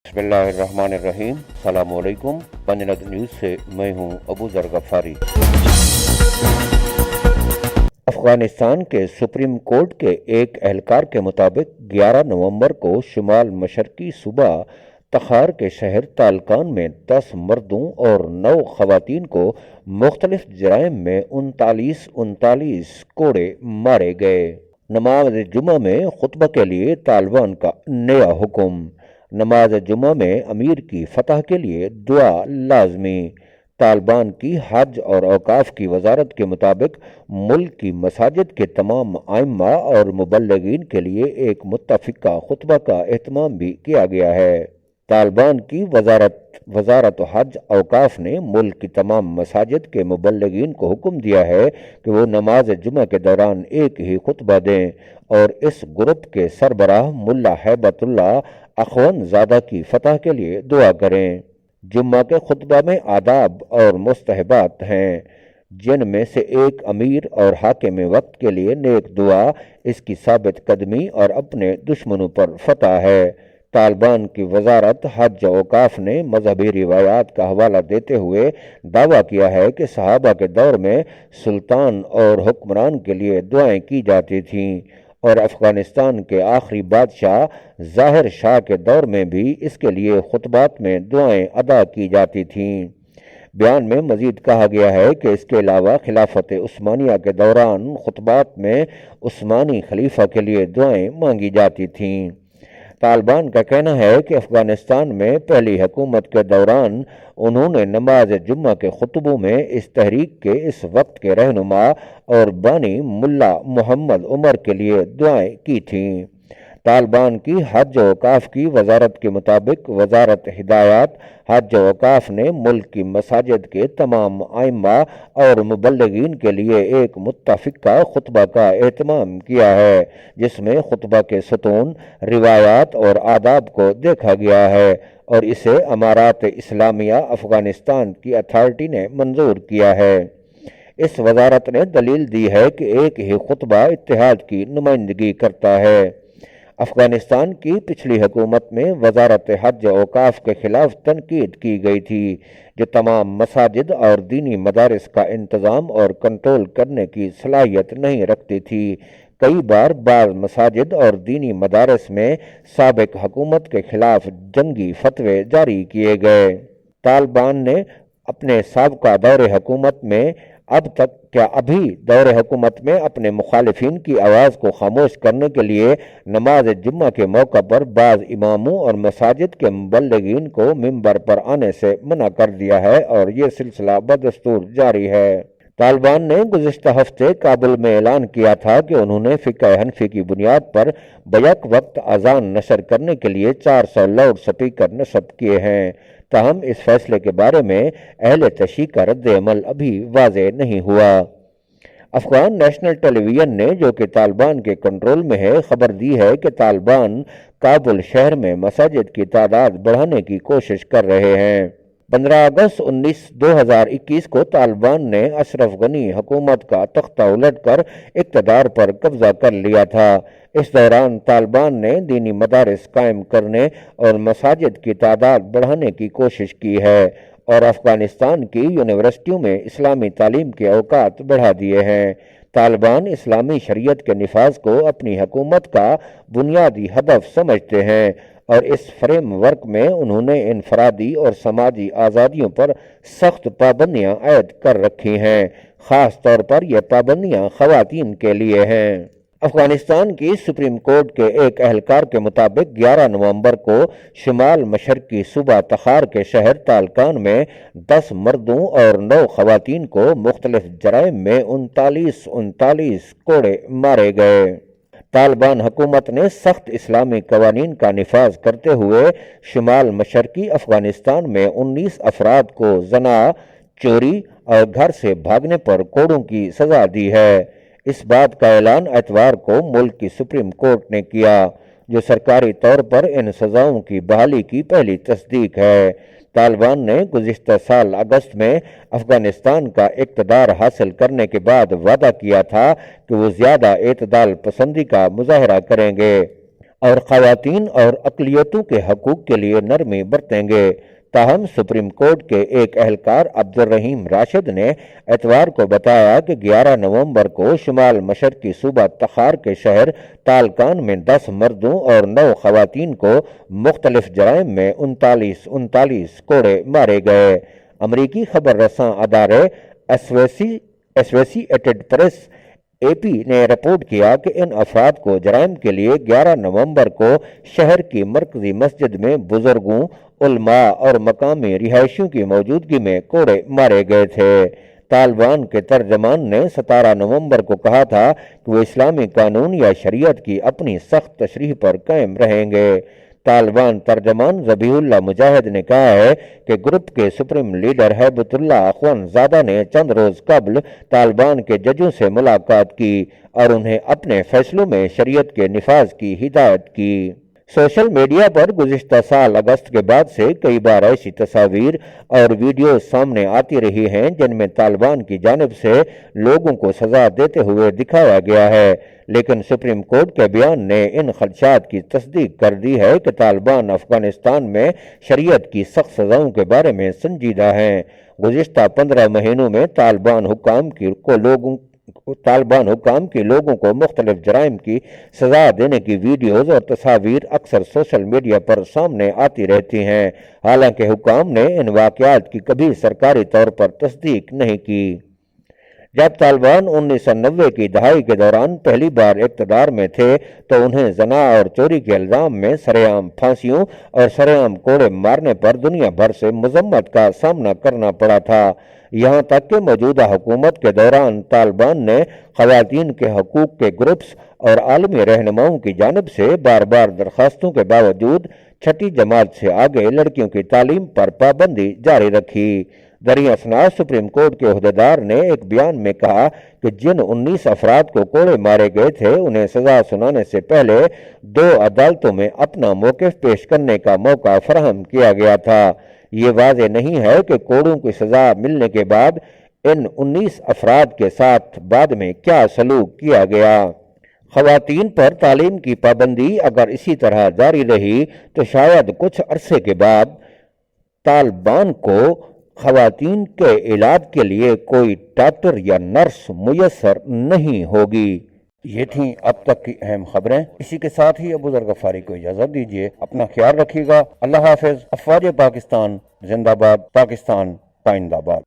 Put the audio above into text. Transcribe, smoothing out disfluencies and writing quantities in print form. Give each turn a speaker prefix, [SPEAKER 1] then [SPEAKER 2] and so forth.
[SPEAKER 1] بسم اللہ الرحمن الرحیم۔ السلام علیکم۔ پنجند نیوز سے میں ہوں ابو ذر غفاری۔ افغانستان کے سپریم کورٹ کے ایک اہلکار کے مطابق 11 نومبر کو شمال مشرقی صوبہ تخار کے شہر تالکان میں 10 مردوں اور 9 خواتین کو مختلف جرائم میں 39 کوڑے مارے گئے۔ نماز جمعہ میں خطبہ کے لیے طالبان کا نیا حکم۔ نماز جمعہ میں امیر کی فتح کے لیے دعا لازمی۔ طالبان کی حج اور اوقاف کی وزارت کے مطابق ملک کی مساجد کے تمام ائمہ اور مبلغین کے لیے ایک متفقہ خطبہ کا اہتمام بھی کیا گیا ہے۔ طالبان کی وزارت حج اوقاف نے ملک کی تمام مساجد کے مبلغین کو حکم دیا ہے کہ وہ نماز جمعہ کے دوران ایک ہی خطبہ دیں اور اس گروپ کے سربراہ ملا ہیبت اللہ اخون زادہ کی فتح کے لیے دعا کریں۔ جمعہ کے خطبہ میں آداب اور مستحبات ہیں، جن میں سے ایک امیر اور حاکم وقت کے لیے نیک دعا، اس کی ثابت قدمی اور اپنے دشمنوں پر فتح ہے۔ طالبان کی وزارت حج اوقاف نے مذہبی روایات کا حوالہ دیتے ہوئے دعویٰ کیا ہے کہ صحابہ کے دور میں سلطان اور حکمران کے لیے دعائیں کی جاتی تھیں اور افغانستان کے آخری بادشاہ ظاہر شاہ کے دور میں بھی اس کے لیے خطبات میں دعائیں ادا کی جاتی تھیں۔ بیان میں مزید کہا گیا ہے کہ اس کے علاوہ خلافت عثمانیہ کے دوران خطبات میں عثمانی خلیفہ کے لیے دعائیں مانگی جاتی تھیں۔ طالبان کا کہنا ہے کہ افغانستان میں پہلی حکومت کے دوران انہوں نے نماز جمعہ کے خطبوں میں اس تحریک کے اس وقت کے رہنما اور بانی ملا محمد عمر کے لیے دعائیں کی تھیں۔ طالبان کی حج و اوقاف کی وزارت کے مطابق وزارت ہدایات حج و اوقاف نے ملک کی مساجد کے تمام ائمہ اور مبلغین کے لیے ایک متفقہ خطبہ کا اہتمام کیا ہے، جس میں خطبہ کے ستون، روایات اور آداب کو دیکھا گیا ہے اور اسے امارات اسلامیہ افغانستان کی اتھارٹی نے منظور کیا ہے۔ اس وزارت نے دلیل دی ہے کہ ایک ہی خطبہ اتحاد کی نمائندگی کرتا ہے۔ افغانستان کی پچھلی حکومت میں وزارت حج اوقاف کے خلاف تنقید کی گئی تھی، جو تمام مساجد اور دینی مدارس کا انتظام اور کنٹرول کرنے کی صلاحیت نہیں رکھتی تھی۔ کئی بار بعض مساجد اور دینی مدارس میں سابق حکومت کے خلاف جنگی فتوے جاری کیے گئے۔ طالبان نے اپنے سابقہ دور حکومت میں ابھی دور حکومت میں اپنے مخالفین کی آواز کو خاموش کرنے کے لیے نماز جمعہ کے موقع پر بعض اماموں اور مساجد کے مبلغین کو ممبر پر آنے سے منع کر دیا ہے اور یہ سلسلہ بدستور جاری ہے۔ طالبان نے گزشتہ ہفتے کابل میں اعلان کیا تھا کہ انہوں نے فقہ حنفی کی بنیاد پر بیک وقت اذان نشر کرنے کے لیے 400 لاؤڈ سپیکر نصب کیے ہیں، تاہم اس فیصلے کے بارے میں اہل تشیع کا رد عمل ابھی واضح نہیں ہوا۔ افغان نیشنل ٹیلی ویژن نے، جو کہ طالبان کے کنٹرول میں ہے، خبر دی ہے کہ طالبان کابل شہر میں مساجد کی تعداد بڑھانے کی کوشش کر رہے ہیں۔ 15 اگست 2021 کو طالبان نے اشرف غنی حکومت کا تختہ الٹ کر اقتدار پر قبضہ کر لیا تھا۔ اس دوران طالبان نے دینی مدارس قائم کرنے اور مساجد کی تعداد بڑھانے کی کوشش کی ہے اور افغانستان کی یونیورسٹیوں میں اسلامی تعلیم کے اوقات بڑھا دیے ہیں۔ طالبان اسلامی شریعت کے نفاذ کو اپنی حکومت کا بنیادی ہدف سمجھتے ہیں اور اس فریم ورک میں انہوں نے انفرادی اور سماجی آزادیوں پر سخت پابندیاں عائد کر رکھی ہیں۔ خاص طور پر یہ پابندیاں خواتین کے لیے ہیں۔ افغانستان کی سپریم کورٹ کے ایک اہلکار کے مطابق 11 نومبر کو شمال مشرقی صوبہ تخار کے شہر تالکان میں 10 مردوں اور 9 خواتین کو مختلف جرائم میں 39 کوڑے مارے گئے۔ طالبان حکومت نے سخت اسلامی قوانین کا نفاذ کرتے ہوئے شمال مشرقی افغانستان میں 19 افراد کو زنا، چوری اور گھر سے بھاگنے پر کوڑوں کی سزا دی ہے۔ اس بات کا اعلان اتوار کو ملک کی سپریم کورٹ نے کیا، جو سرکاری طور پر ان سزاؤں کی بحالی کی پہلی تصدیق ہے۔ طالبان نے گزشتہ سال اگست میں افغانستان کا اقتدار حاصل کرنے کے بعد وعدہ کیا تھا کہ وہ زیادہ اعتدال پسندی کا مظاہرہ کریں گے اور خواتین اور اقلیتوں کے حقوق کے لیے نرمی برتیں گے۔ تاہم سپریم کورٹ کے ایک اہلکار عبدالرحیم راشد نے اتوار کو بتایا کہ 11 نومبر کو شمال مشرقی صوبہ تخار کے شہر تالکان میں 10 مردوں اور 9 خواتین کو مختلف جرائم میں 39 کوڑے مارے گئے۔ امریکی خبر رساں ادارے ایسوسی ایٹڈ پریس AP نے رپورٹ کیا کہ ان افراد کو جرائم کے لیے 11 نومبر کو شہر کی مرکزی مسجد میں بزرگوں، علماء اور مقامی رہائشیوں کی موجودگی میں کوڑے مارے گئے تھے۔ طالبان کے ترجمان نے 17 نومبر کو کہا تھا کہ وہ اسلامی قانون یا شریعت کی اپنی سخت تشریح پر قائم رہیں گے۔ طالبان ترجمان ذبیح اللہ مجاہد نے کہا ہے کہ گروپ کے سپریم لیڈر ہیبت اللہ اخوندزادہ نے چند روز قبل طالبان کے ججوں سے ملاقات کی اور انہیں اپنے فیصلوں میں شریعت کے نفاذ کی ہدایت کی۔ سوشل میڈیا پر گزشتہ سال اگست کے بعد سے کئی بار ایسی تصاویر اور ویڈیوز سامنے آتی رہی ہیں جن میں طالبان کی جانب سے لوگوں کو سزا دیتے ہوئے دکھایا گیا ہے، لیکن سپریم کورٹ کے بیان نے ان خدشات کی تصدیق کر دی ہے کہ طالبان افغانستان میں شریعت کی سخت سزاؤں کے بارے میں سنجیدہ ہیں۔ گزشتہ 15 مہینوں میں طالبان حکام کی لوگوں کو مختلف جرائم کی سزا دینے کی ویڈیوز اور تصاویر اکثر سوشل میڈیا پر سامنے آتی رہتی ہیں، حالانکہ حکام نے ان واقعات کی کبھی سرکاری طور پر تصدیق نہیں کی۔ جب طالبان 1990 کی دہائی کے دوران پہلی بار اقتدار میں تھے تو انہیں زنا اور چوری کے الزام میں سرعام پھانسیوں اور سرعام کوڑے مارنے پر دنیا بھر سے مذمت کا سامنا کرنا پڑا تھا، یہاں تک کہ موجودہ حکومت کے دوران طالبان نے خواتین کے حقوق کے گروپس اور عالمی رہنماؤں کی جانب سے بار بار درخواستوں کے باوجود 6ٹھی جماعت سے آگے لڑکیوں کی تعلیم پر پابندی جاری رکھی۔ دریں اثنا سپریم کورٹ کے عہدیدار نے ایک بیان میں کہا کہ جن 19 افراد کو کوڑے مارے گئے تھے انہیں سزا سنانے سے پہلے 2 عدالتوں میں اپنا موقف پیش کرنے کا موقع فراہم کیا گیا تھا۔ یہ واضح نہیں ہے کہ کوڑوں کی سزا ملنے کے بعد ان 19 افراد کے ساتھ بعد میں کیا سلوک کیا گیا۔ خواتین پر تعلیم کی پابندی اگر اسی طرح جاری رہی تو شاید کچھ عرصے کے بعد طالبان کو خواتین کے علاج کے لیے کوئی ڈاکٹر یا نرس میسر نہیں ہوگی۔ یہ تھیں اب تک کی اہم خبریں۔ اسی کے ساتھ ہی ابو ذر غفاری کو اجازت دیجیے، اپنا خیال رکھیے گا۔ اللہ حافظ۔ افواج پاکستان زندہ باد، پاکستان پائندہ باد۔